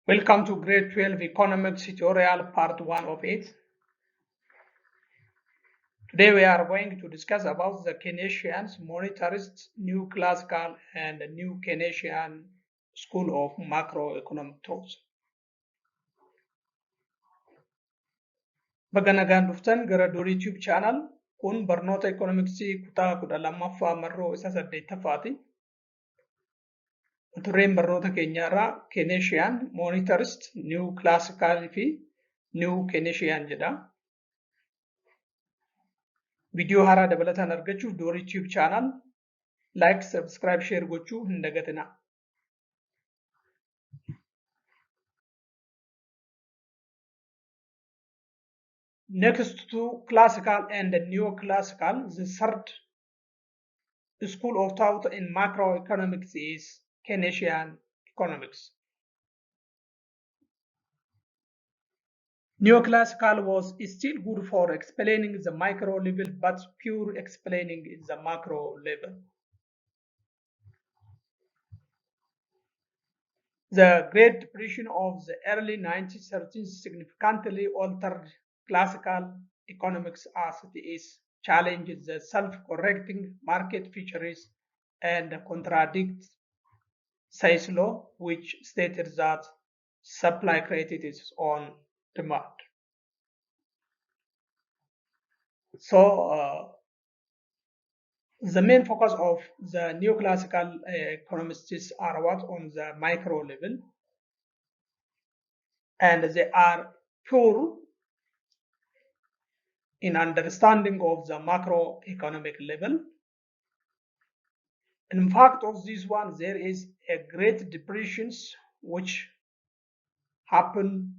Welcome to grade 12 economics tutorial part 1 of it. Today we are going to discuss about the Keynesians, Monetarists, New Classical and New Keynesian School of Macroeconomic Thoughts. Baga nagaan dhuftan gara Dorii Tube channel kun barnoota economicsii kutaa 12ffaa marroo isa 8ffaati. Tureen barnoota keenyaarraa Keynesian, Monetarist, New Classical fi New Keynesian jedha. Viidiyoo haaraa dabalataan argachuuf Dorii Tube channel like, subscribe, share gochuu hin dagatinaa. Next to classical and neoclassical, the third school of thought in macroeconomics is Keynesian economics. Neoclassical was still good for explaining the micro level, but pure explaining the macro level. The Great Depression of the early 1930s significantly altered classical economics as it is challenged the self-correcting market features and contradicts Say's law, which stated that supply created its own demand. So the main focus of the neoclassical economists are what on the micro level, and they are pure in understanding of the macroeconomic level. In fact, of this one, there is a great depressions which happened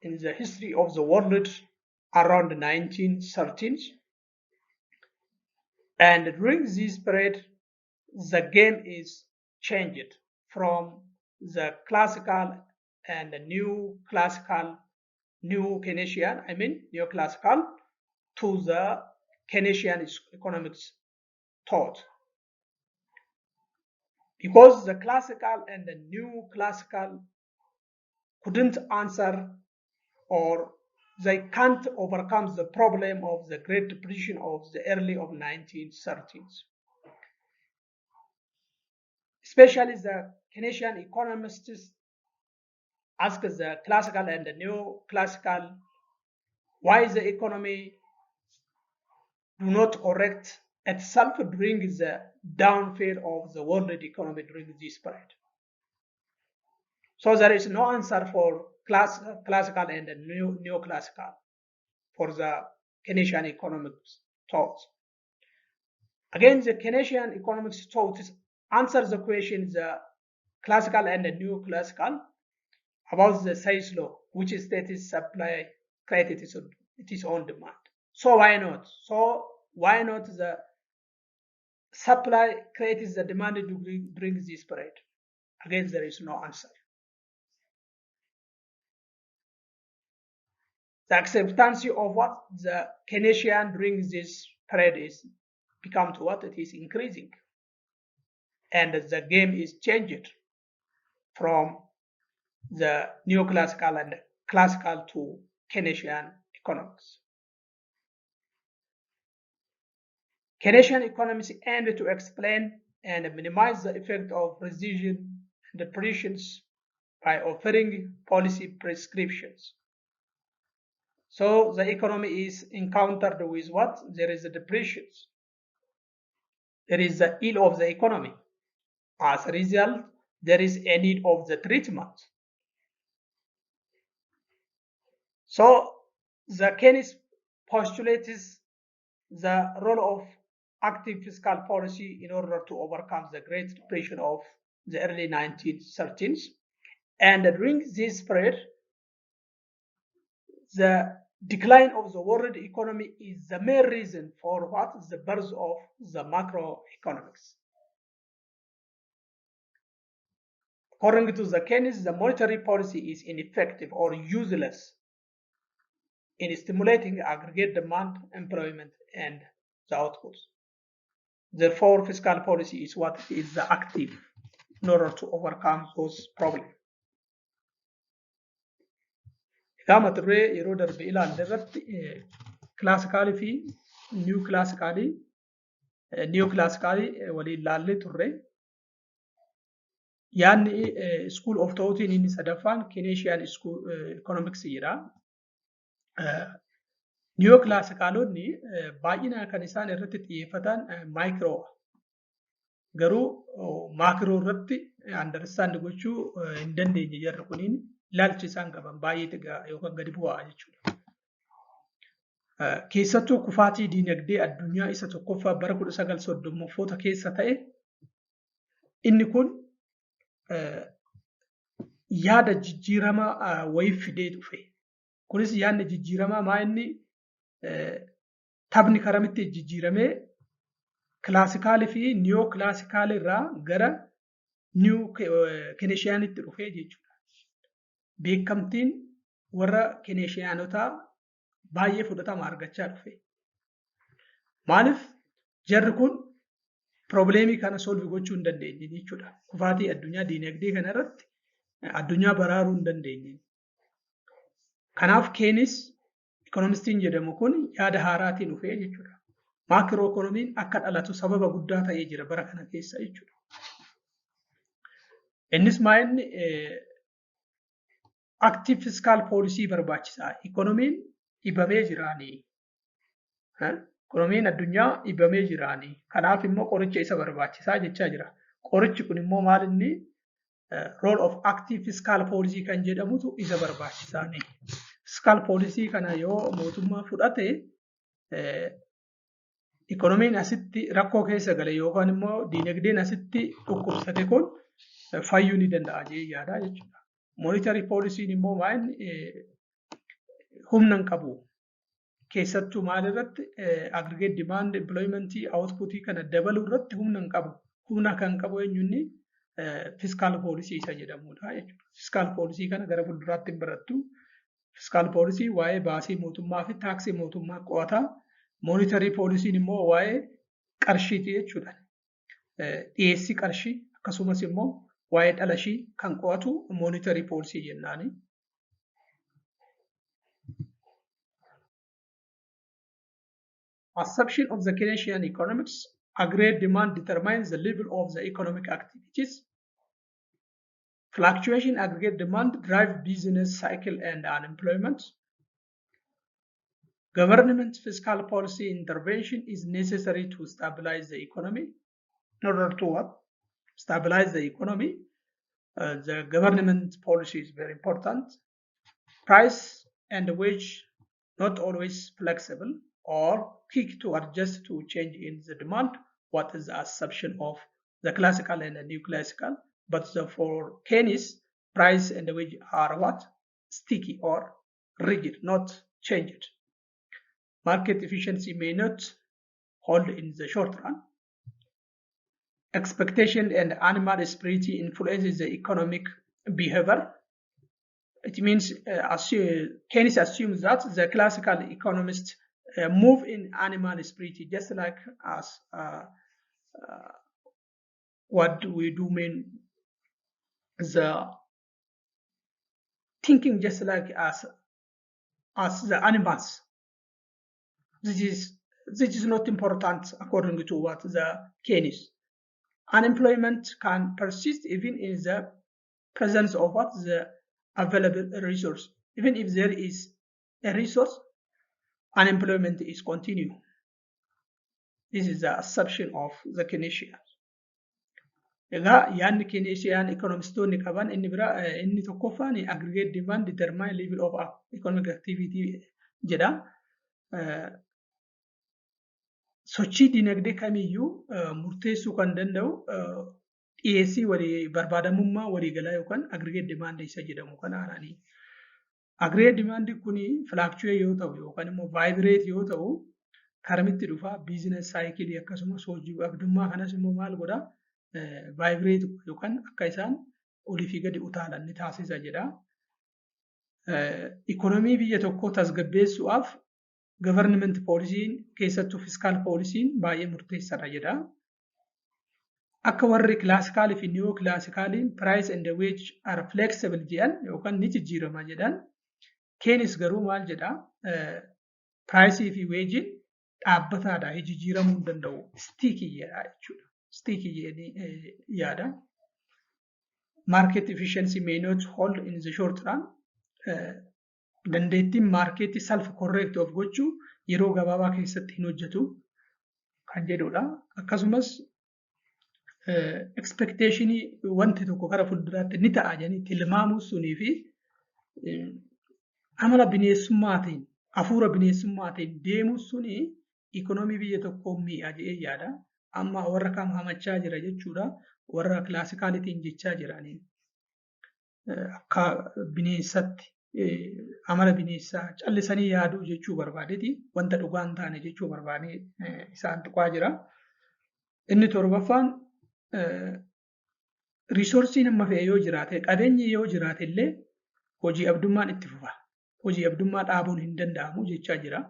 in the history of the world around the 1913s. And during this period, the game is changed from the classical and the new classical, new Keynesian, neoclassical, to the Keynesian economics thought. Because the classical and the new classical couldn't answer, or they can't overcome the problem of the Great Depression of the early of 1930s. Especially the Keynesian economists ask the classical and the new classical why the economy do not correct itself during the downfall of the world economy during this period. So there is no answer for classical and neoclassical for the Keynesian economics thought. Again, the Keynesian economics thought answers the question the classical and the neoclassical about the Say's law, which states supply created its own demand. So why not? The supply creates the demand during this period? Again, there is no answer. The acceptance of what the Keynesian during this period is become to what it is increasing, and the game is changed from the neoclassical and classical to Keynesian economics. Keynesian economics aimed to explain and minimize the effect of recession and depressions by offering policy prescriptions. So the economy is encountered with what? There is a depressions. There is the ill of the economy. As a result, there is a need of the treatment. So the Keynes postulates the role of active fiscal policy in order to overcome the Great Depression of the early 1930s. And during this period, the decline of the world economy is the main reason for what is the birth of the macroeconomics. According to the Keynes, the monetary policy is ineffective or useless in stimulating aggregate demand, employment, and the outputs. Therefore, fiscal policy is what is the active in order to overcome those problems. Gama turree yeroo darbe ilaalle irratti kilaasikaalii fi niiw kilaasikaalii waliin ilaallee turre. Yaadni school of thoughtiin inni sadaffaan Keynesian economics jedha. Niiw kilaasikaalonni baay'inaan kan isaan irratti xiyyeeffatan maayikiroo garuu maakiroo irratti understand gochuu hin dandeenye jarri kuniin ilaalchi isaan qaban baay'ee yookaan gadi bu'aa jechuudha. Keessattuu kufaatii diinagdee addunyaa isa tokkoffaa bara 1930 keessa ta'e inni kun yaada jijjiiramaa wayii fidee dhufe. Kunis yaadni jijjiiramaa maa inni taphni karamitti jijjiiramee kilaasikaalii fi niyoo kilaasikaalii irraa gara niiw Keynesiyaanitti dhufee jechuudha. Beekamtiin warra Keynesiyaanotaa baay'ee fudhatama argachaa dhufe. Maaliif jarri kun probleemii kana solvi gochuu hin dandeenye jechuudha. Kufaatii addunyaa diinagdee kana irratti addunyaa baraaruu hin dandeenye. Kanaaf Keynes ikoonomistiin jedhamu kun yaada haaraatiin dhufee jechuudha. Maakiroo ikoonomiin akka dhalatu sababa guddaa ta'ee jira bara kana keessa jechuudha. Innis maa inni active fiscal policy barbaachisaa. Ikoonomiin dhibamee jiraanii. Ikoonomiin addunyaa dhibamee jiraanii. Kanaaf immoo qoricha isa barbaachisaa jechaa jira. Qorichi kun immoo maal inni role of active fiscal policy kan jedhamutu isa barbaachisaani. Fiscal policy kana yoo mootummaa fudhate ikoonomiin asitti rakkoo keessa gale yookaan immoo diinagdeen asitti dhukkubsate kun fayyuu ni danda'a jee yaada jechuudha. Monetary policy'n immoo maal humna hin qabu. Keessattuu maal irratti aggregate demand, employment, output kana dabaluu irratti humna hin qabu. Humna kan qabu eenyuunni fiscal policy isa jedhamudha jechuudha. Fiscal policy kana gara fuulduraatti hin barattu. Fiscal policy waa'ee baasii mootummaa fi taaksii mootummaa qo'ata. Monetary policy'n immoo waa'ee qarshiiti jechuudha. Dhiyeessii qarshii akkasumas immoo waa'ee dhalashii kan qo'atu monetary policy jennaani. Assumption of the Keynesian economics, aggregate demand determines the level of the economic activities. Fluctuation aggregate demand drive business cycle and unemployment. Government fiscal policy intervention is necessary to stabilize the economy. In order to what? Stabilize the economy. The government policy is very important. Price and wage not always flexible or quick to adjust to change in the demand. What is the assumption of the classical and the new classical? But for Keynes, price and wage are what? Sticky or rigid, not changed. Market efficiency may not hold in the short run. Expectation and animal spirit influences the economic behavior. It means Keynes assumes that the classical economists move in animal spirit, just like us. What do we do mean? The thinking just like us the animals. This is not important according to what the Keynes. Unemployment can persist even in the presence of what the available resource. Even if there is a resource, unemployment is continuing. This is the assumption of the Keynesians. Egaa yaadni Keynesian economistoonni qaban inni tokkoffaan aggregate demand determine level of economic activity jedha. Sochii dinagdee kamiyyuu murteessuu kan danda'u dhiyeessii barbaadamummaa waliigalaa yookaan aggregate demand isa jedhamu kanaani. Aggregate demand kun fluctuate yoo ta'u yookaan immoo vibrate yoo ta'u karamitti dhufa business cycle akkasumas hojii abdummaa kanas immoo maal godha vibrate yookaan akka isaan olii fi gadi utaalan ni taasisa jedha. Ikonomii biyya tokkoo tasgabbeessuudhaaf government policies keessattuu fiscal policies baay'ee murteessaadha jedha. Akka warri classical fi neo classical price and wage are flexible jedhan yookaan ni jijjiirama jedhan. Keynes garuu maal jedha price fi wage dhaabbataadha jijjiiramuu hin danda'u sticky jedha jechuudha. Sticky jedhanii yaada. Market efficiency may not hold in the short run. Dandeettiin maarkeetii self correct of gochuu yeroo gabaabaa keessatti hin hojjetu kan jedhudha. Akkasumas expectationii wanti tokko gara fuulduraatti ni ta'a jedhanii tilmaamuu sunii fi amala bineessummaatiin hafuura bineessummaatiin deemuu suni ikonomii biyya tokkoo miidha jedhee yaada. Amma warra kam hamachaa jira jechuudha. Warra classicalitiin jechaa jiranii akka bineensatti amala bineensaa callisanii yaaduu jechuu barbaadeeti wanta dhugaa hin taane jechuu barbaadee isaan tuqaa jira. Inni torbaffaan riisorsiin amma fe'e yoo jiraate qabeenyi yoo jiraate illee hojii abdummaan itti fufa. Hojii abdummaa dhaabuun hin danda'amu jechaa jira.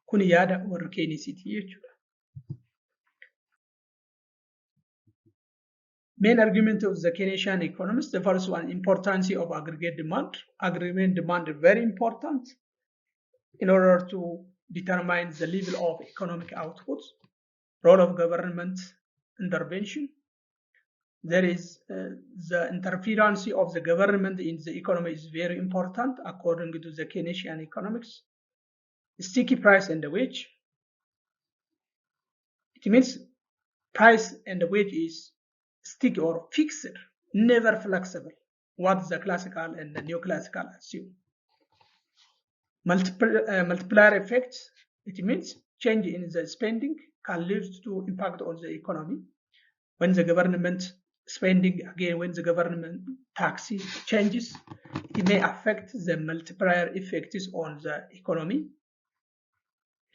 Kun yaada warra Keynesiiti jechuudha. Main argument of the Keynesian economists, the first one, importance of aggregate demand. Aggregate demand is very important in order to determine the level of economic output, role of government intervention. There is the interference of the government in the economy is very important according to the Keynesian economics. Sticky price and the wage. It means price and the wage is sticky or fixed, never flexible. What the classical and the neoclassical assume. Multiplier effect, it means change in the spending can lead to impact on the economy. When the government spending, again, when the government tax changes, it may affect the multiplier effects on the economy.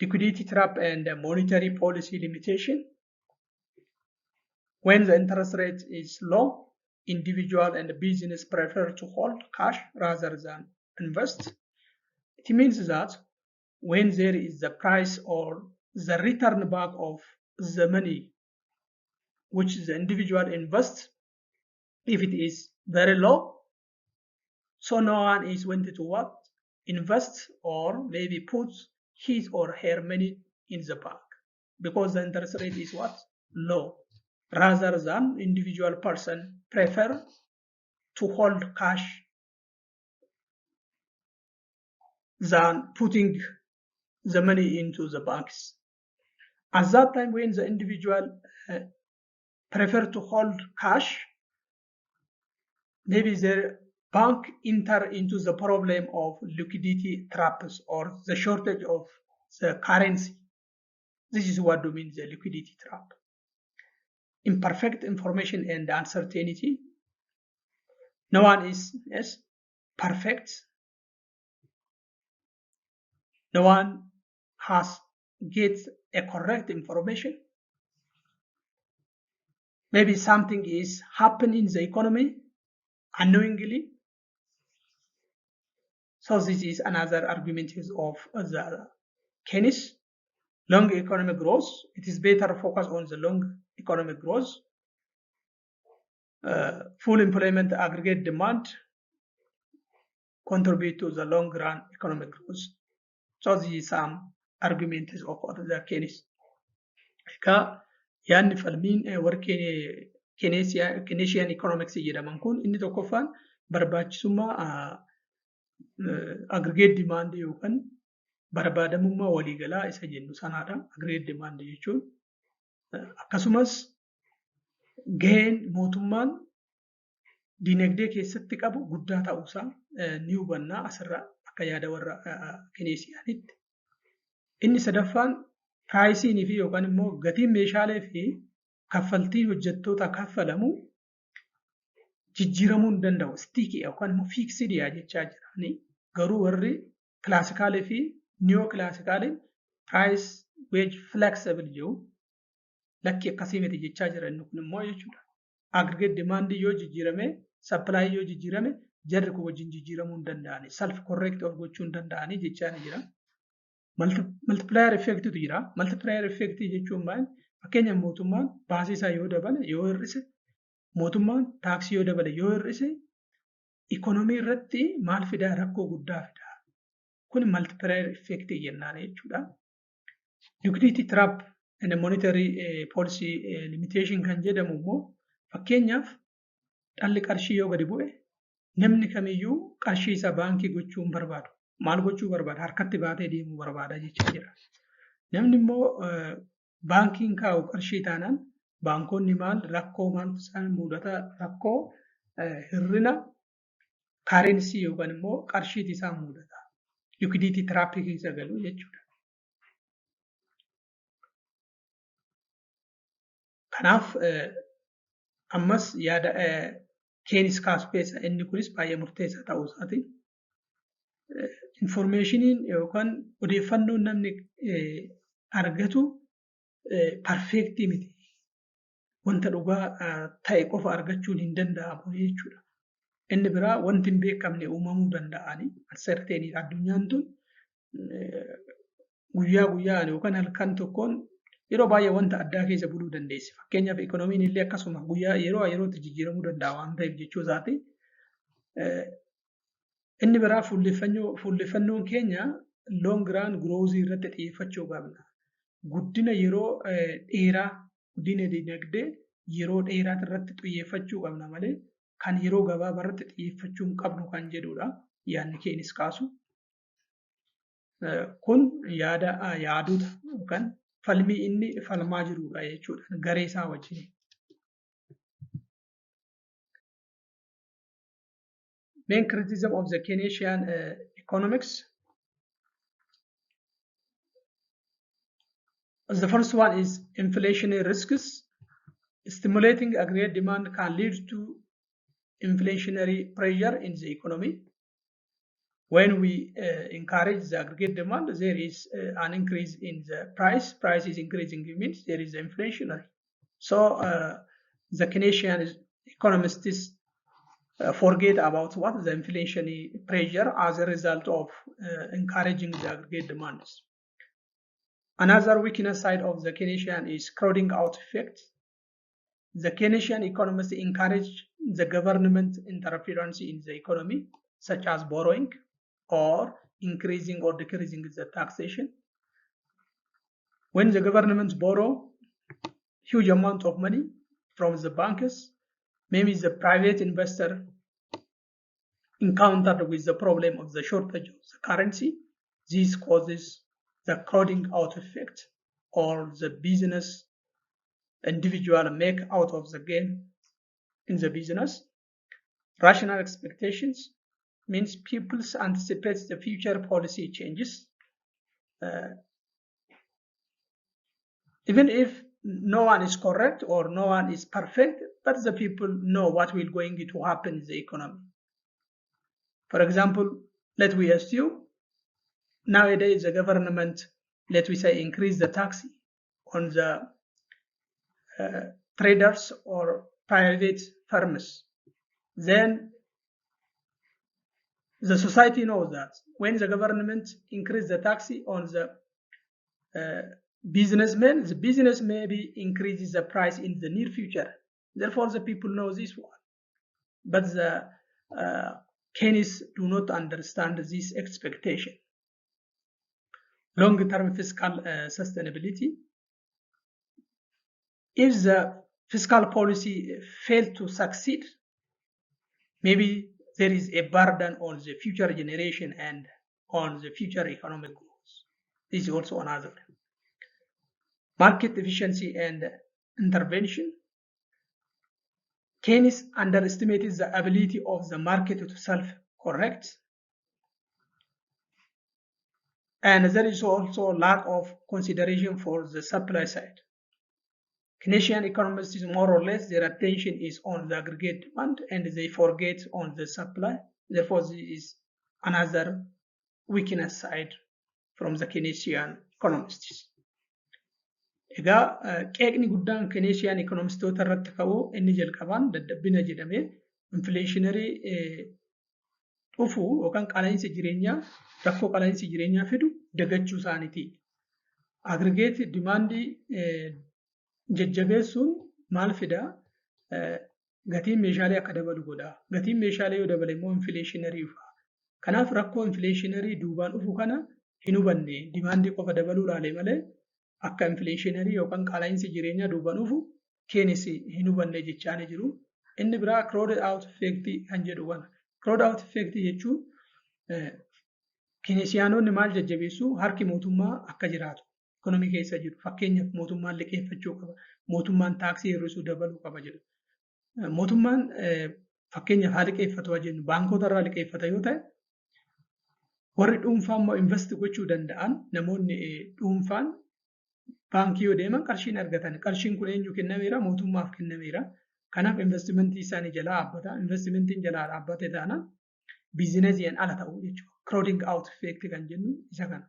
Liquidity trap and monetary policy limitation. When the interest rate is low, individual and business prefer to hold cash rather than invest. It means that when there is the price or the return back of the money which the individual invests, if it is very low, so no one is wanted to what? Invest or maybe put his or her money in the bank because the interest rate is what? Low. Rather than individual person prefer to hold cash than putting the money into the banks. At that time when the individual prefer to hold cash, maybe the bank enter into the problem of liquidity traps or the shortage of the currency. This is what means the liquidity trap. Imperfect information and uncertainty. No one is perfect. No one has gets a correct information. Maybe something is happening in the economy unknowingly. So this is another argument of the Keynes. Long economic growth. It is better focus on the long economic growth. Full employment aggregate demand contribute to the long run economic growth. So this is some arguments of the Keynes. Yaanni falmiin warra Keynesian economics jedhaman kun inni tokkoffaan barbaachisummaa aggregate demand yookaan barbaadamummaa waliigalaa isa jennu sanaadha. Aggregate demand jechuun akkasumas gaheen mootummaan dinagdee keessatti qabu guddaa ta'uusaa ni hubannaa asirraa akka yaada warra Keynesiyaanitti. Inni sadaffaan piraayisiinii fi yookaan immoo gatiin meeshaalee fi kaffaltii hojjettoota kaffalamu jijjiiramuu hin danda'u. Stiikii yookaan immoo fiiksidiyaa jechaa jirani. Garuu warri kilaasikaalee fi niyoo kilaasikaaliin piraayis weej flexible jiru lakkii akkasii miti jechaa jira. Inni kun immoo jechuudha. Aggregate demand yoo jijjiirame, supply yoo jijjiirame, jarri kun wajjin jijjiiramuu hin danda'ani. Self correct gochuu hin danda'ani jechaa jira. Multiplier effect jira. Multiplier effect jechuun maal? Fakkeenyaaf mootummaan baasii isaa yoo dabale, yoo hir'ise, mootummaan taaksii yoo dabale, yoo hir'ise, ikonomii irratti maal fidaa? Rakkoo guddaa fidaa. Kun multiplier effect jennaan jechuudha. Liquidity trap and monetary policy limitation kan jedhamu immoo fakkeenyaaf dhalli qarshii yoo gadi bu'e namni kamiyyuu qarshii isaa baankii gochuu hin barbaadu. Maal gochuu barbaada? Harkatti baatee deemuu barbaada jechaa jira. Namni immoo baankiin kaa'u qarshii taanaan baankonni maal rakkoo maaltu isaan mudata? Rakkoo hir'ina kaareensii yookaan immoo qarshiiti isaan mudata. Liquidity trap keessa galu jechuudha. Kanaaf ammas yaada Keynes kaasu keessa inni kunis baay'ee murteessaa ta'uu isaati. Informationiin yookaan odeeffannoon namni argatu perfeektii miti. Wanta dhugaa ta'e qofa argachuun hin danda'amu jechuudha. Inni biraa wanti hin beekamne uumamuu danda'ani. Uncertainty addunyaan tun guyyaa guyyaan yookaan halkan tokkoon yeroo baay'ee wanta addaa keessa buluu dandeessi. Fakkeenyaaf ikoonomiin illee akkasuma guyyaa yerootti jijjiiramuu danda'a waan ta'eef jechuu isaati. Inni biraa fuulleffannoon keenya long run growth irratti xiyyeeffachuu qabna. Guddina yeroo dheeraa, guddina dinagdee yeroo dheeraa irratti xiyyeeffachuu qabna malee kan yeroo gabaabaa irratti xiyyeeffachuu hin qabnu kan jedhudha yaadni Keynes kaasu. Kun yaadota yookaan falmii inni falmaa jirudha jechuudha garee isaa wajjin. Main criticism of the Keynesian economics. The first one is inflationary risks. Stimulating aggregate demand can lead to inflationary pressure in the economy. When we encourage the aggregate demand, there is an increase in the price. Price is increasing, it means there is inflationary. So the Keynesian economists forget about what the inflationary pressure as a result of encouraging the aggregate demands. Another weakness side of the Keynesian is crowding out effect. The Keynesian economists encourage the government interference in the economy, such as borrowing or increasing or decreasing the taxation. When the governments borrow huge amount of money from the banks, maybe the private investor encountered with the problem of the shortage of the currency. This causes the crowding out effect, or the business individual make out of the gain in the business. Rational expectations means people anticipate the future policy changes. Even if no one is correct or no one is perfect, but the people know what will going to happen in the economy. For example, let we assume nowadays the government, let we say, increase the tax on the traders or private firms. Then the society knows that when the government increase the tax on the businessmen, the business maybe increases the price in the near future. Therefore, the people know this one. But the Keynes do not understand this expectation. Long-term fiscal sustainability. If the fiscal policy failed to succeed, maybe there is a burden on the future generation and on the future economic growth. This is also another. Market efficiency and intervention. Keynes underestimated the ability of the market to self-correct, and there is also lack of consideration for the supply side. Keynesian economists, more or less, their attention is on the aggregate demand and they forget on the supply. Therefore, this is another weakness side from the Keynesian economists. Egaa qeeqni guddaan Keynesian economistoota irratti ka'u inni jalqabaan daddabbina jedhamee inflationary dhufu yookaan qaala'insa jireenyaa rakkoo qaala'insa jireenyaa fidu dagachuu isaaniiti. Aggregate demandii jajjabeessuun maal fidaa? Gatiin meeshaalee akka dabalu godha. Gatiin meeshaalee yoo dabale immoo inflationary dhufa. Kanaaf rakkoo inflationary duubaan dhufu kana hin hubanne demandii qofa dabaluu laalee malee akka inflationary yookaan qaala'insi jireenyaa duubaan dhufu Keynes hin hubanne jechaanii jiru. Inni biraa crowded out effect kan jedhu kana. Crowded out effect jechuun Keynesiyaanonni maal jajjabeessu harki mootummaa akka jiraatu. Ekonomii keessa jiru. Fakkeenyaaf mootummaan liqeeffachuu qaba. Mootummaan taaksii hir'isuu dabaluu qaba jedhu. Mootummaan fakkeenyaaf haa liqeeffatu jennu baankota irraa liqeeffata yoo ta'e warri dhuunfaa immoo invest gochuu danda'an namoonni dhuunfaan baankii yoo deeman qarshiin argatan. Qarshiin kun eenyu kennameera? Mootummaaf kennameera. Kanaaf investimentii isaanii jalaa dhaabbata. Investimentiin jalaa dhaabbate taanaan biizinesiin ala ta'uu jechuudha. Crowding out effect kan jennu isa kana.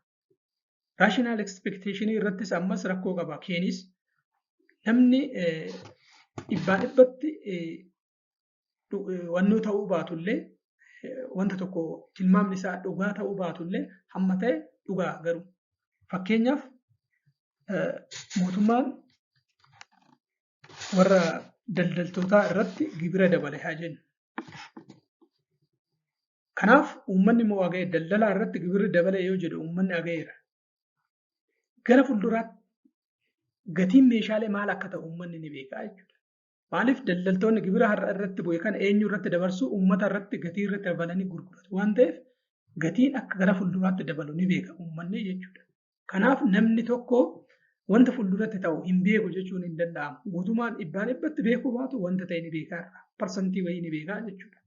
Rational expectation irrattis ammas rakkoo qaba. Keynes namni dhibbaan dhibbatti wannoo ta'uu baatullee wanta tokko tilmaamni isaa dhugaa ta'uu baatullee hamma ta'e dhugaa garuu. Fakkeenyaaf mootummaan warra daldaltootaa irratti gibira dabale haa jennu. Kanaaf uummanni immoo haga'e daldalaa irratti gibirri dabale yoo jedhu uummanni haga'eera. Gara fuulduraatti gatiin meeshaalee maal akka ta'u uummanni ni beekaa jechuudha. Maaliif daldaltoonni gibira har'a irratti bu'e kana eenyu irratti dabarsu uummata irratti gatii irratti dabalanii gurguratu waan ta'eef gatiin akka gara fuulduraatti dabalu ni beeka uummanni jechuudha. Kanaaf namni tokko wanta fuulduratti ta'u hin beeku jechuun hin danda'amu. Guutumaan dhibbaan dhibbatti beekuu baatu wanta ta'e ni beekaa irraa parsantii wayii ni beekaa jechuudha.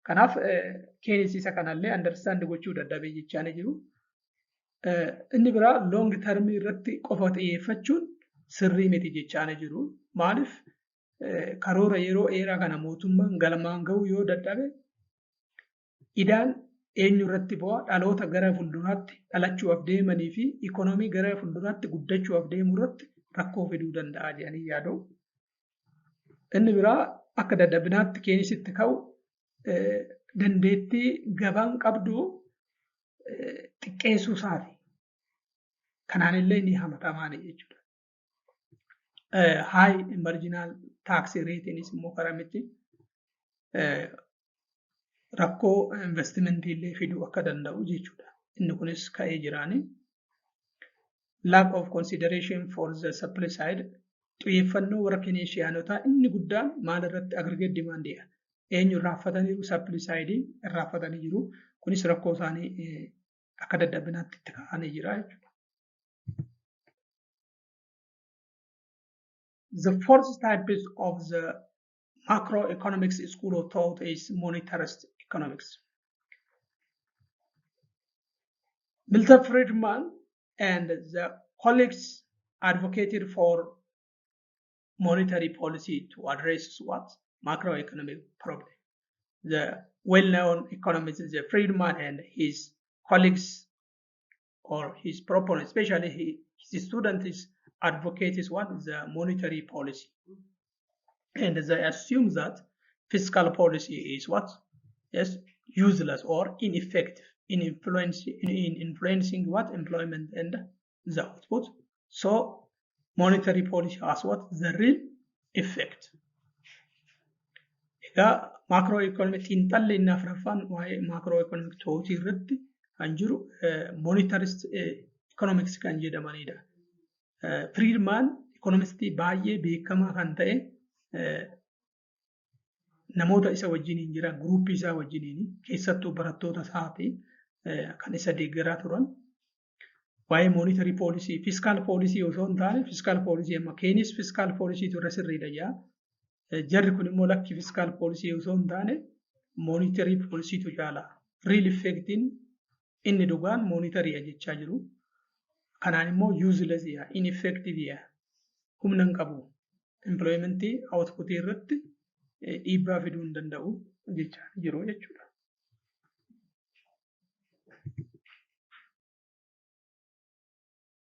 Kanaaf Keynes isa kanallee understand gochuu dadhabee jechaa ni jiru. Inni biraa long term irratti qofa xiyyeeffachuun sirrii miti jechaa ni jiru. Maaliif karoora yeroo dheeraa kana mootummaan galmaan ga'uu yoo dadhabe idaan eenyu irratti bu'aa dhaloota gara fuulduraatti dhalachuuf deemanii fi ikonomii gara fuulduraatti guddachuuf deemu irratti rakkoo fiduu danda'a jedhanii yaadu. Inni biraa akka dadhabinaatti Keynesitti ka'u dandeettii gabaan qabdu xiqqeessuu isaati. Kanaanillee ni hamatamaan jechuudha. High marginal tax ratenis immoo karamitti rakkoo investimentii illee fiduu akka danda'u jechuudha. Inni kunis ka'ee jiraani. Lack of consideration for the supply side xiyyeeffannoo warra Keynesiyaanotaa inni guddaan maal irratti aggregate demandiidha. Eenyu irraanfataniiru supply side irraanfatanii jiru. Kunis rakkoo isaanii akka dadhabinaatti itti ka'anii jira jechuudha. The fourth type of the macroeconomics school of thought is monetarist economics. Milton Friedman and the colleagues advocated for monetary policy to address what? Macroeconomic problem. The well-known economist, Friedman and his colleagues or his proponents, especially his students, advocates what? The monetary policy. And they assume that fiscal policy is what? Yes, useless or ineffective in influencing what? Employment and the output. So monetary policy has what? The real effect. Macroeconomic xiinxalli inni afuraffaan waa'ee macroeconomic to'atii irratti kan jiru monetarist economics kan jedhamanidha. Friedman economistii baay'ee beekamaa kan ta'e namoota isa wajjiniin jiran gruuppii isaa wajjiniin keessattuu barattoota isaati kan isa deeggaraa turan waa'ee monetary policy fiscal policy osoo hin taane fiscal policy amma Keynes fiscal policy turre sirriidha jaa Jarri kun immoo lakki fiskaal poolisii osoo hin taane moonitarii poolisiitu caala. Real effectiin inni dhugaan moonitariidha jechaa jiru. Kanaan immoo useless ineffective humna hin qabu. Employmentii outputii irratti dhiibbaa fiduu hin danda'u jechaa jiru jechuudha.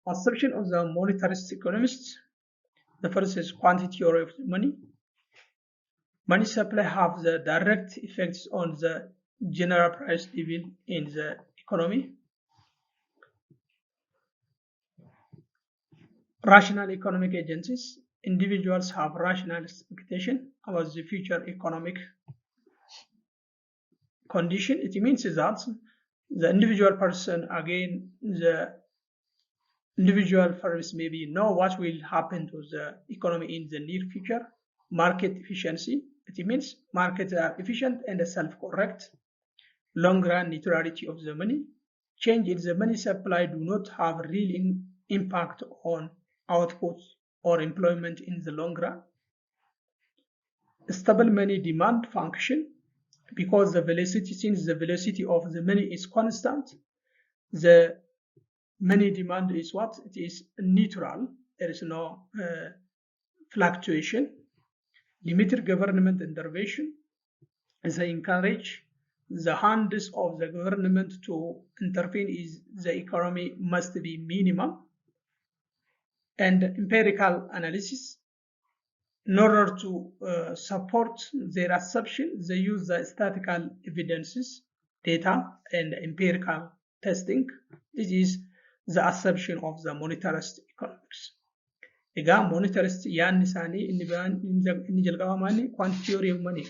Assumption of the monetarist economists. The first is quantity theory of money. Money supply have the direct effects on the general price level in the economy. Rational economic agencies. Individuals have rational expectation about the future economic condition. It means that the individual person, again, the individual firms maybe know what will happen to the economy in the near future. Market efficiency. It means markets are efficient and self-correct. Long-run neutrality of the money. Change in the money supply do not have real impact on output or employment in the long run. Stable money demand function, because the velocity, since the velocity of the money is constant, the money demand is what? It is neutral. There is no fluctuation. Limited government intervention. They encourage the hands of the government to intervene is the economy must be minimum. And empirical analysis. In order to support their assumption, they use the statistical evidences, data, and empirical testing. This is the assumption of the monetarist economics. Egaa monetarist yaadni isaanii inni jalqabamaa quantity theory of money.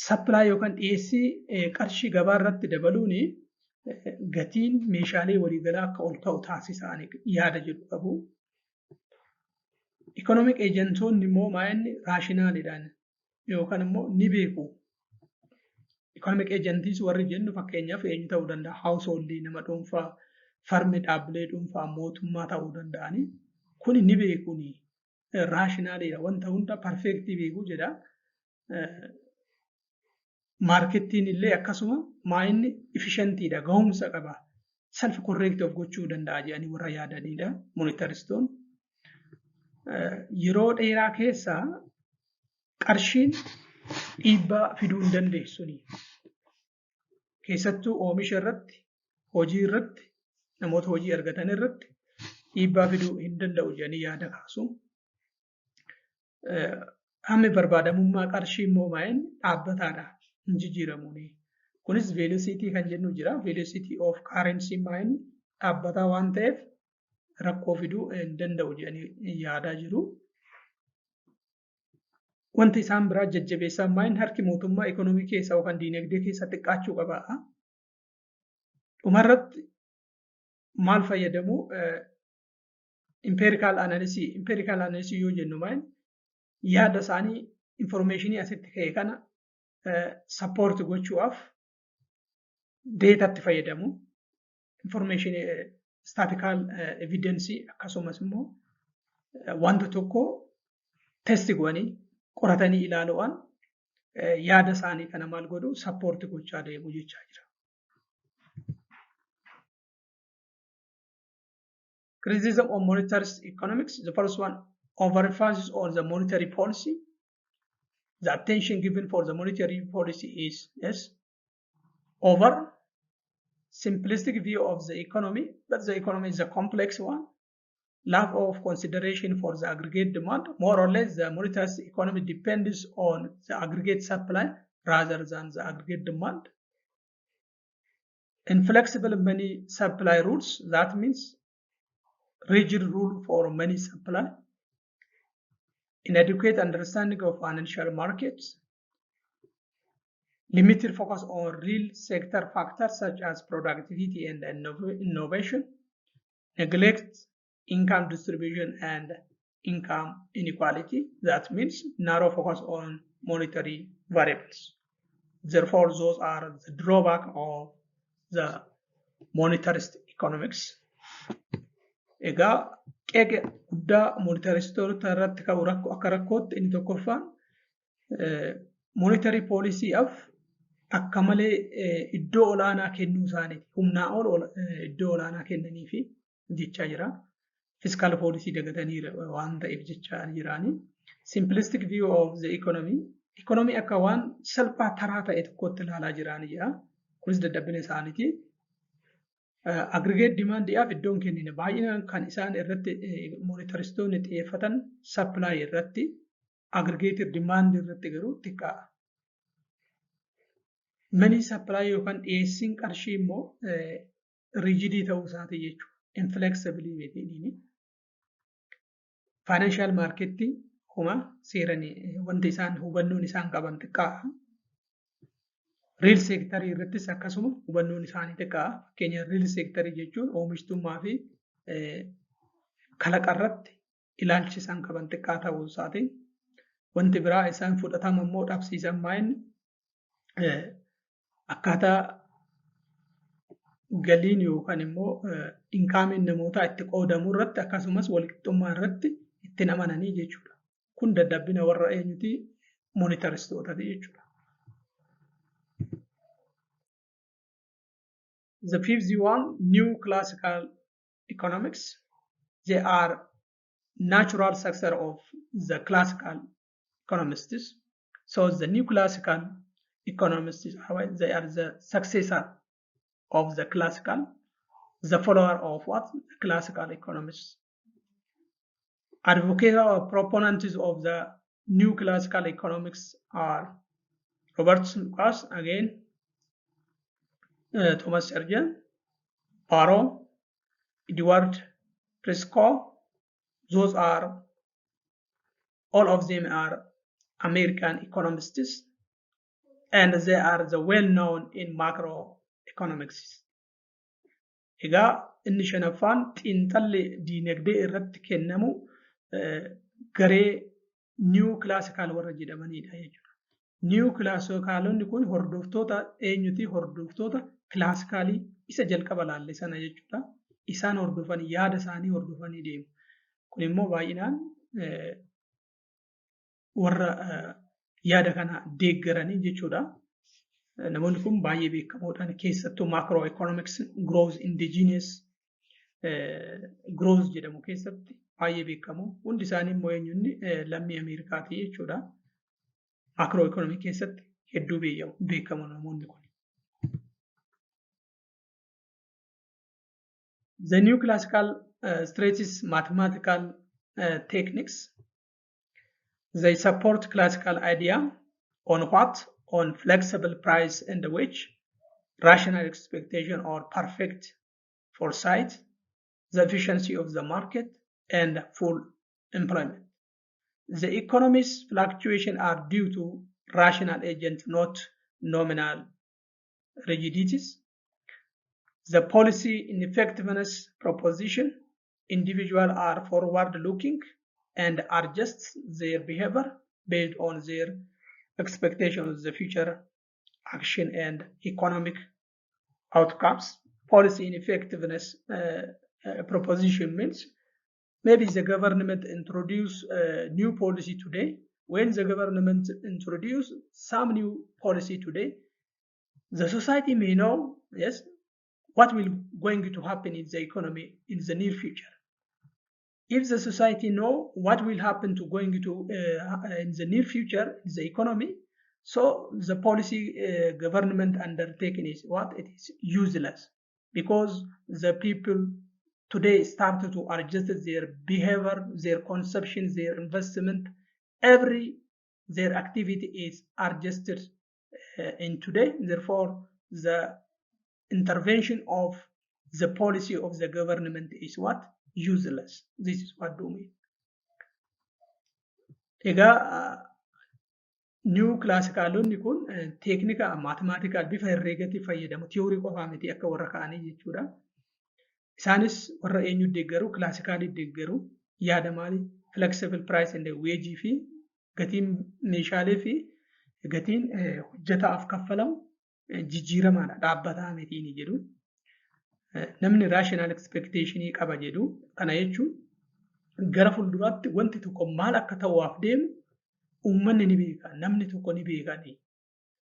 Supply yookaan dhiyeessii qarshii gabaa irratti dabaluun gatiin meeshaalee waliigalaa akka ol ka'u taasisan yaada jedhu qabu. Economic agentoonni immoo maayinni raashinaaliidhaan yookaan immoo ni beeku. Economic agencies warri jennu fakkeenyaaf eenyu ta'uu danda'a? Householdii, nama dhuunfaa, farmi dhaabbilee dhuunfaa, mootummaa ta'uu danda'ani. Kuni ni beekuni. Raashinaaliidha. Wanta hunda perfectii beekuu jedha. Marketiin illee akkasuma maayinni efficientiidha, gahumsa qaba, self correct of gochuu danda'a jedhanii warra yaadanidha monetaristoon. Yeroo dheeraa keessa qarshiin dhiibbaa fiduu hin dandeessuni. Keessattuu oomisha irratti, hojii irratti, namoota hojii argatan irratti dhiibbaa fiduu hin danda'u jedhanii yaada kaasu. Hammi barbaadamummaa qarshii immoo maayinni dhaabbataadha. Injijjiiramuni. Kunis velocity kan jennu jira. Velocity of currency maayinni dhaabbataa waan ta'eef rakkoo fiduu hin danda'u jedhanii yaadaa jiru. Wanti isaan biraa jajjabeessan maayinni harki mootummaa ekonomii keessa yookaan diinagdee keessa xiqqaachuu qaba. Dhumarratti maal fayyadamu? Empirical analysis yoo jennu maayinni yaada isaanii informationii asitti ka'e kana support gochuudhaaf dataatti fayyadamu. Information statistical evidence akkasumas immoo wanta tokko test godhanii qoratanii ilaaluudhaan yaada isaanii kana maal godhu support gochaa deemu jechaa jira. Criticism of monetarist economics. The first one, overemphasis on the monetary policy. The attention given for the monetary policy is over simplistic view of the economy, but the economy is a complex one. Lack of consideration for the aggregate demand. More or less, the monetarist economy depends on the aggregate supply rather than the aggregate demand. Inflexible money supply rules. That means rigid rule for money supply. Inadequate understanding of financial markets, limited focus on real sector factors such as productivity and innovation, neglect income distribution and income inequality. That means narrow focus on monetary variables. Therefore, those are the drawback of the monetarist economics. Egaa qeeqa guddaa monetaristoota irratti qabu akka rakkootti inni tokkoffaan monetary policy'aaf akka malee iddoo olaanaa kennuu isaaniiti. Humnaa ol iddoo olaanaa kennanii fi jechaa jira. Fiscal policy dagatanii waan ta'eef jechaa jiraanii. Simplistic view of the economy. Economy akka waan salphaa taraa ta'e tokkotti ilaalaa jiraanii jira. Kunis dadhabina isaaniiti. Aggregate demand dhiyaaf iddoon kennine baay'inaan kan isaan irratti monetaristoonni xiyyeeffatan supply irratti aggregated demand irratti garuu xiqqaadha. Mani supply yookaan dhiyeessiin qarshii immoo rigidii ta'uu isaati jechuudha. Inflexibility metiidini. Financial marketing kuma seeranii wanti isaan hubannoon isaan qaban xiqqaadha. Real sector irrattis akkasuma hubannoon isaanii xiqqaadha. Fakkeenya real sector jechuun oomishtummaa fi kalaqa irratti ilaalchi isaan qaban xiqqaa ta'uu isaati. Wanti biraa isaan fudhatama immoo dhabsiisan maa'inni akkaataa galiin yookaan immoo inkaamiin namootaa itti qoodamuu irratti akkasumas walqixxummaa irratti ittiin amananii jechuudha. Kun dadhabbina warra eenyuti monetaristootati jechuudha. The fifth one, new classical economics. They are natural successor of the classical economists. So the new classical economists, they are the successor of the classical, the follower of what? The classical economists. Advocates or proponents of the new classical economics are Robert Lucas, again, Thomas Sergent, Barrow, Edward Prescott. Those are, all of them are American economists, and they are the well-known in macroeconomics. Egaa inni shanaffaan xiinxalli diinagdee irratti kennamu garee new classical warra jedhamanidha jechuudha. New classicalonni kun hordoftoota eenyuti? Hordoftoota classicalii isa jalqaba laalle sana jechuudha. Isaan hordofanii yaada isaanii hordofanii deemu. Kun immoo baay'inaan warra yaada kana deeggaranii jechuudha. Namoonni kun baay'ee beekamoodhaan keessattuu macroeconomics growth indigenous growth jedhamu keessatti baay'ee beekamu. Hundi isaanii immoo eenyuun lammii Ameerikaati jechuudha. Macroeconomic keessatti hedduu beekamu namoonni kun. The new classical stresses mathematical techniques. They support classical idea on what? On flexible price and wage, rational expectation or perfect foresight, the efficiency of the market, and full employment. The economy's fluctuations are due to rational agents, not nominal rigidities. The policy ineffectiveness proposition, individuals are forward-looking and adjust their behavior based on their expectation of the future action and economic outcomes. Policy ineffectiveness proposition means maybe the government introduce a new policy today. When the government introduce some new policy today, the society may know, yes, what will going to happen in the economy in the near future. If the society know what will happen to going to in the near future in the economy, so the policy government undertaking is what? It is useless, because the people today started to adjust their behavior, their consumption, their investment, their activity is adjusted in today. Therefore, the intervention of the policy of the government is what? Useless. This is what do mean. Egaa new classicalonni kun teeknika mathematical bifa herreegatti fayyadamu theory qofaa miti akka warra kaanii jechuudha. Isaanis warra eenyu deeggaru? Classicalii deeggaru. Yaada maali? Flexible price and wage fi gatiin meeshaalee fi gatiin hojjetaaf kaffalamu jijjiiramaadha, dhaabbataa miti ni jedhu. Namni rational expectation qaba jedhu. Kana jechuun gara fuulduraatti wanti tokko maal akka ta'uuf deemu uummanni ni beeka, namni tokko ni beekani.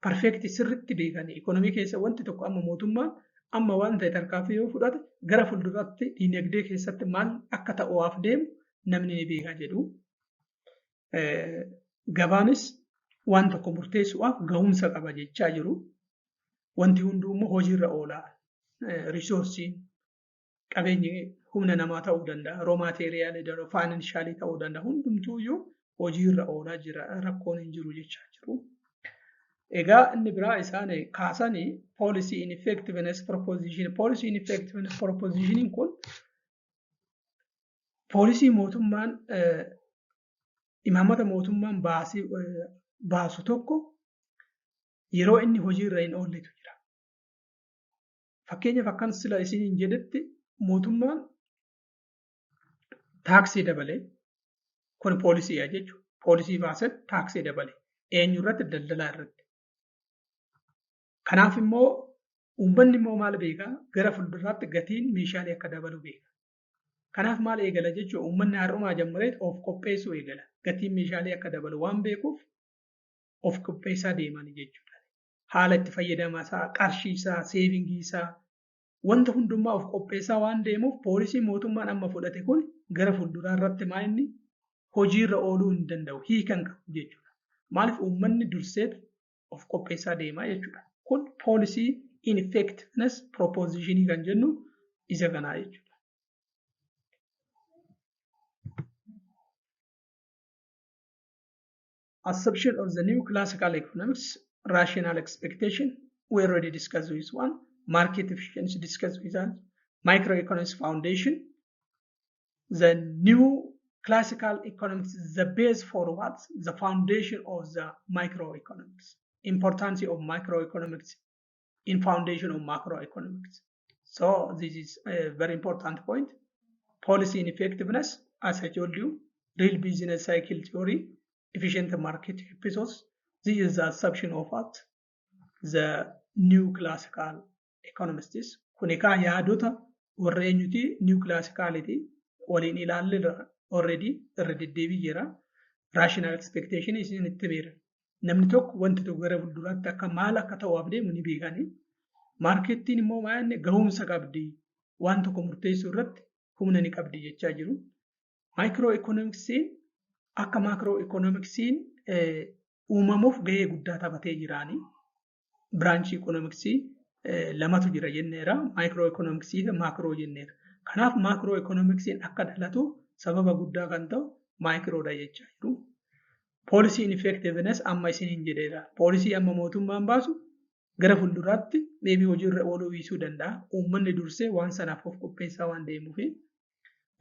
Perfeekti sirriitti beekani. Ikonomii keessa wanti tokko amma mootummaan amma waan ta'e tarkaanfii yoo fudhate gara fuulduraatti diinagdee keessatti maal akka ta'uuf deemu namni ni beeka jedhu. Gabaanis waan tokko murteessuudhaaf gahumsa qaba jechaa jiru. Wanti hunduu immoo hojiirra oola. Riisoorsiin qabeenyi humna namaa ta'uu danda'a, roo maateeriyaalii, faayinanshaalii ta'uu danda'a. Hundumtuu iyyuu hojiirra oolaa jira. Rakkoon hin jiru jechaa jiru. Egaa inni biraa isaan kaasanii policy ineffectiveness proposition. Policy ineffectiveness proposition kun poolisii mootummaan imaammata mootummaan baasu tokko yeroo inni hojiirra hin oolletu jira. Fakkeenyaaf akkan sila isiniin jedhetti mootummaan taaksii dabalee kun poolisiidha jechuudha. Poolisii baasan taaksii dabalee eenyu irratti? Daldalaa irratti. Kanaaf immoo uummanni immoo maal beekaa? Gara fuulduraatti gatiin meeshaalee akka dabalu beeka. Kanaaf maal eegala jechuudha? Uummanni har'umaa jammaree of qopheessuu eegala. Gatiin meeshaalee akka dabalu waan beekuuf of qopheessaa deemanii jechuudha. Haala itti fayyadama isaa, qarshii isaa, seevingii isaa, wanta hundumaa of qopheessaa waan deemuuf poolisii mootummaan amma fudhate kun gara fuulduraa irratti maal inni hojiirra ooluu hin danda'u, hiikan qabu jechuudha. Maaliif uummanni durseet of qopheessaa deemaa jechuudha. Kun poolisii ineffectiveness propositionii kan jennu isa kanaa jechuudha. Assumption of the new classical economics, rational expectation, we already discussed this one. Market efficiency discussed with that. Microeconomics foundation. The new classical economics is the base for what? The foundation of the microeconomics. Importance of microeconomics in foundation of macroeconomics. So this is a very important point. Policy ineffectiveness, as I told you, real business cycle theory, efficient market episodes. This is the assumption of what? The new classical economists. Kunika yaadota warra eenyuti new classicality waliin ilaalle already deddeebii jira. Rational expectation isin itti beera. Namni tokko wanti tokko gara fuulduraatti akka maal akka ta'uuf deemu ni beekani. Markettiin immoo maal gahumsa qabdi. Waan tokko murteessuu irratti humna ni qabdi jechaa jiru. Microeconomicsiin akka macroeconomicsiin uumamuuf gahee guddaa taphatee jiraani. Branch economicsii lamatu jira jenneera. Microeconomicsii fi macro jenneera. Kanaaf macroeconomicsiin akka dhalatu sababa guddaa kan ta'u microdha jechaa jiru. Policy ineffectiveness amma isiniin jedheera. Poolisii amma mootummaan baasu gara fuulduraatti deebii hojiirra ooluu dhiisuu danda'a. Uummanni dursee waan sanaaf of qopheessaa waan deemuufi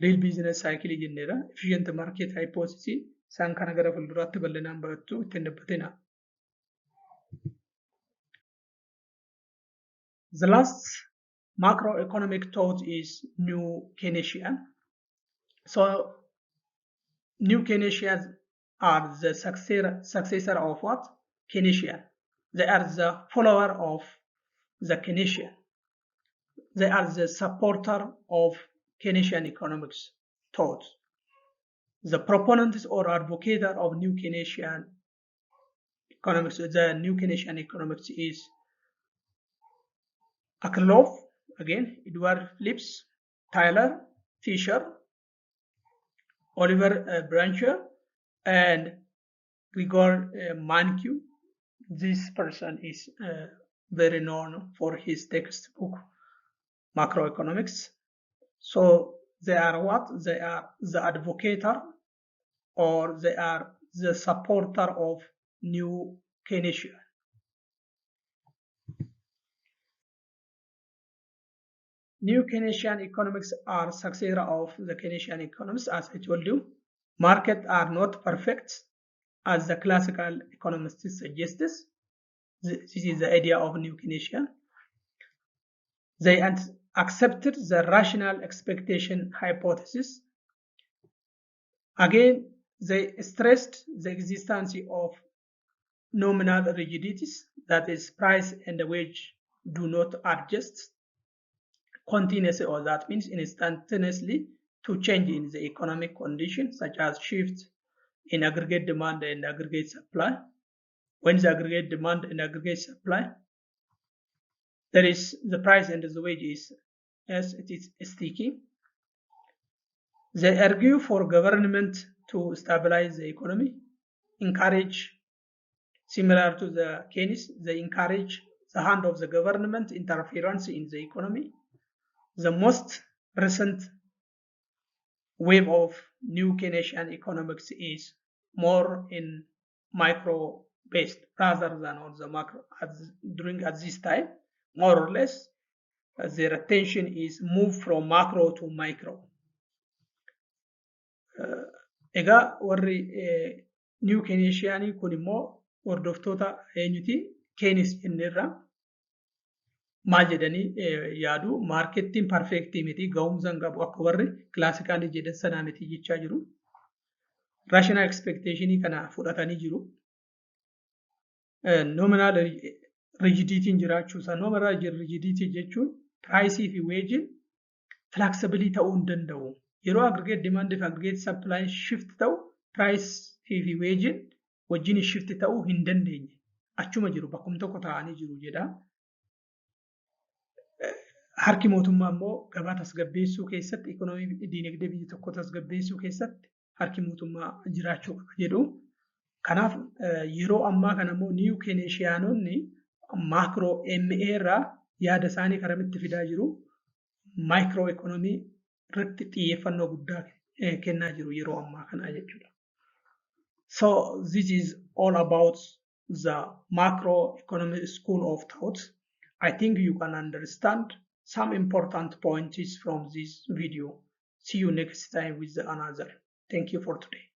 real business cycle jenneera. Efficient market hypothesis isaan kana gara fuulduraatti bal'inaan barattu ittiin dabbatina. The last macroeconomic thought is New Keynesian. So New Keynesians are the successor of what? Keynesian. They are the follower of the Keynesian. They are the supporter of Keynesian economics thought. The proponents or advocator of New Keynesian economics, the New Keynesian economics is Akerlof, again, Edward Phillips, Tyler, Fisher, Oliver Brancher, and Gregor Mankiw. This person is very known for his textbook, Macroeconomics. So they are what? They are the advocator or they are the supporter of New Keynesian. New Keynesian economics are successor of the Keynesian economics, as I told you. Markets are not perfect, as the classical economists suggest. This is the idea of New Keynesian. They accepted the rational expectation hypothesis. Again, they stressed the existence of nominal rigidities, that is, price and wage do not adjust continuously, or that means instantaneously to change in the economic conditions, such as shift in aggregate demand and aggregate supply. When the aggregate demand and aggregate supply, there is the price and the wages as it is sticky. They argue for government to stabilize the economy, encourage, similar to the Keynes, they encourage the hand of the government interference in the economy. The most recent wave of new Keynesian economics is more in micro based rather than on the macro. During at this time, more or less, their attention is moved from macro to micro. Egaa warri new Keynesian kun immoo hordoftoota eenyuti? Keynes innirra maal jedhanii yaadu? Maarkettiin perfeektii miti, ga'umsa hin qabu akka warri kilaasikaalii jedhan sanaa miti jechaa jiru. Rational expectationii kana fudhatanii jiru. Nominal rigiditiin jiraachuusaa. Nominal rigidity jechuun piraayisii fi weejiin flexibilii ta'uu hin danda'u. Yeroo aggregate demand fi aggregate supply shift ta'u, piraayisii fi weejiin wajjin shift ta'uu hin dandeenye. Achuma jiru, bakkuma tokko taa'anii jiru jedha. Harki mootummaa immoo gabaa tasgabbeessuu keessatti, ikoonoomii diinagdee biyya tokko tasgabbeessuu keessatti harki mootummaa jiraachuu qaba jedhu. Kanaaf yeroo ammaa kana immoo niiw Keynesiyaanonni maakiroo MA irraa yaada isaanii karamitti fidaa jiru? Maayikiroo ikoonoomii irratti xiyyeeffannoo guddaa kennaa jiru yeroo ammaa kana jechuudha. So this is all about the macroeconomic school of thought. I think you can understand some important points from this video. See you next time with another. Thank you for today.